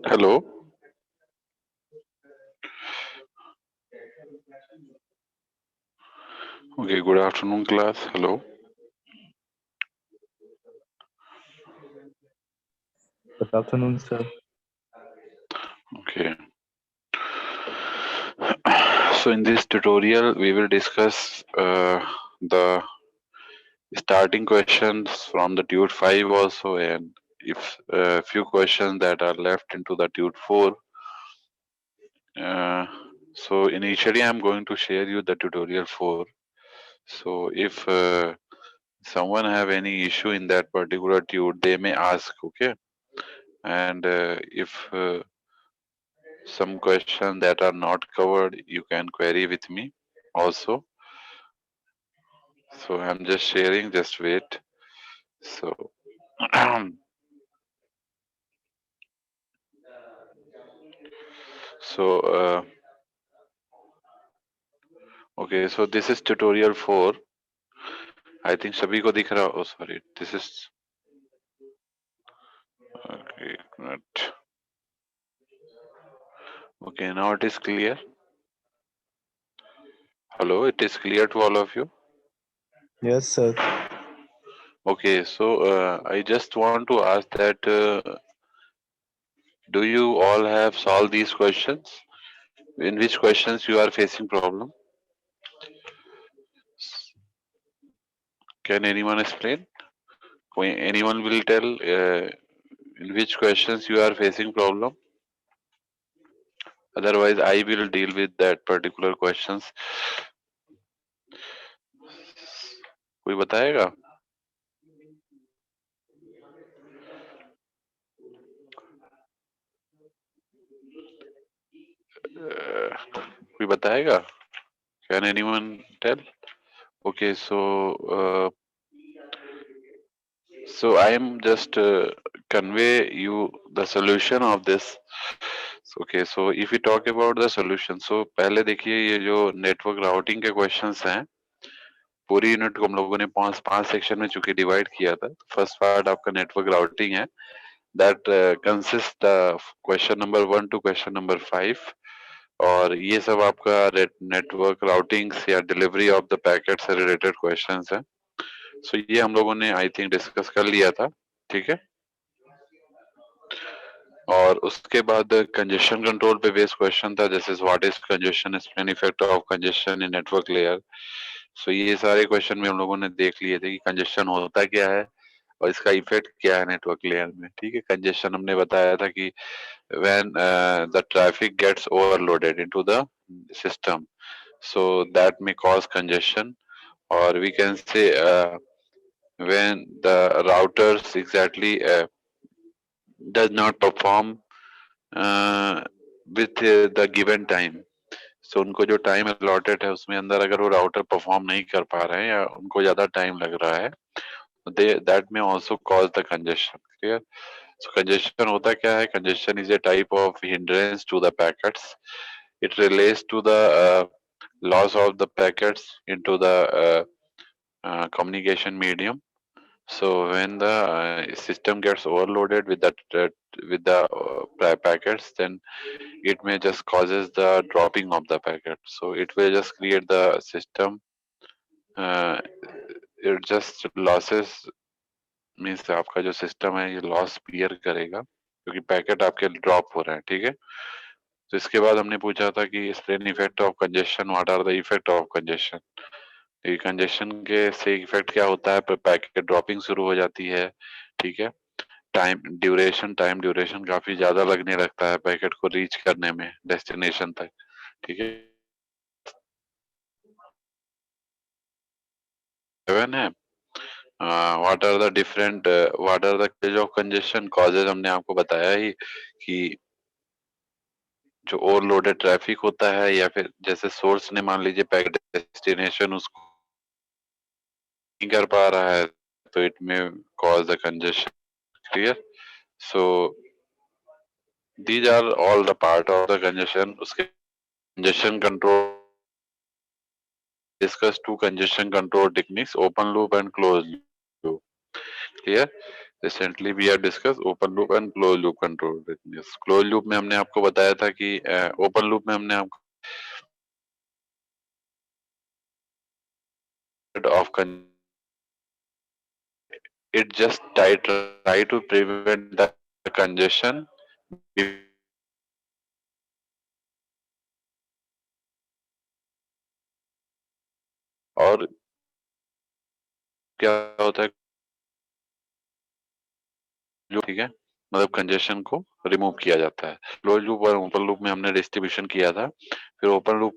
Hello. Okay, good afternoon, class. Hello. Good afternoon, sir. Okay. So in this tutorial, we will discuss the starting questions from the Tude 5 also, and if few questions that are left into the Tude 4. So initially, I'm going to share you the tutorial 4. So if someone have any issue in that particular tude, they may ask, okay? And if some questions that are not covered, you can query with me also. So I'm just sharing, just wait. So so okay, so this is tutorial 4. I think सभी को दिख रहा, oh sorry, this is okay, not. Okay, now it is clear. Hello, it is clear to all of you. Yes, sir. Okay, so I just want to ask that do you all have solved these questions? In which questions you are facing problem? Can anyone explain? Anyone will tell in which questions you are facing problem? Otherwise, I will deal with that particular questions. कोई बताएगा? कोई बताएगा? Can anyone tell? Okay, so I am just convey you the solution of this. Okay, so if we talk about the solution, so पहले देखिए ये जो network routing के questions हैं, पूरी यूनिट को हम लोगों ने पांच पांच सेक्शन में चूंकि डिवाइड किया था. फर्स्ट पार्ट आपका नेटवर्क राउटिंग है, that consist question number 1 to question number 5, और ये सब आपका नेटवर्क राउटिंग्स या डिलीवरी ऑफ द पैकेट से रिलेटेड क्वेश्चंस हैं. सो ये हम लोगों ने आई थिंक डिस्कस कर लिया था, ठीक है. और उसके बाद कंजेशन कंट्रोल पे बेस्ड क्वेश्चन था, जैसे what is congestion, explain effect of congestion in network layer. So ये सारे क्वेश्चन में हम लोगों ने देख लिए थे कि कंजेशन होता क्या है और इसका इफेक्ट क्या है नेटवर्क लेयर में, ठीक है. कंजेशन हमने बताया था कि when the traffic gets overloaded into the system, so that may cause congestion, और we can say when the routers exactly does not perform with the given time. So उनको जो टाइम अलॉटेड है उसमें अंदर अगर वो राउटर परफॉर्म नहीं कर पा रहे हैं या उनको ज्यादा टाइम लग रहा है, that may also cause the congestion. Clear? So congestion होता क्या है? Congestion is a type of hindrance to the packets. It relates to the loss of the packets into the communication medium. So when the system gets overloaded with the packets, then it may just causes the dropping of the packet. So it will just create the system. It just losses means आपका जो system है ये loss bear करेगा क्योंकि packet आपके drop हो रहे हैं, ठीक है. तो इसके बाद हमने पूछा था कि explain effect of congestion, what are the effect of congestion. Congestion के से इफेक्ट क्या होता है, पैकेट ड्रॉपिंग शुरू हो जाती है, ठीक है. टाइम ड्यूरेशन काफी ज्यादा लगने लगता है पैकेट को रीच करने में डेस्टिनेशन तक, ठीक है. 7 है. What are the different what are the causes of congestion causes, हमने आपको बताया ही कि जो ओवरलोडेड ट्रैफिक होता है या फिर जैसे सोर्स ने मान लीजिए पैकेट डेस्टिनेशन उसको नहीं कर पा रहा है तो it may cause the congestion. Clear? So these are all the part of the congestion. उसके congestion control discuss two congestion control techniques, open loop and closed loop. Clear? Recently we have discussed open loop and closed loop control techniques. Closed loop में हमने आपको बताया था कि open loop में हमने आपको of it just try to prevent the congestion और क्या होता है जो ठीक है मतलब कंजेशन को रिमूव किया जाता है। क्लोज लूप और ओपन लूप में हमने डिस्ट्रीब्यूशन किया था, फिर ओपन लूप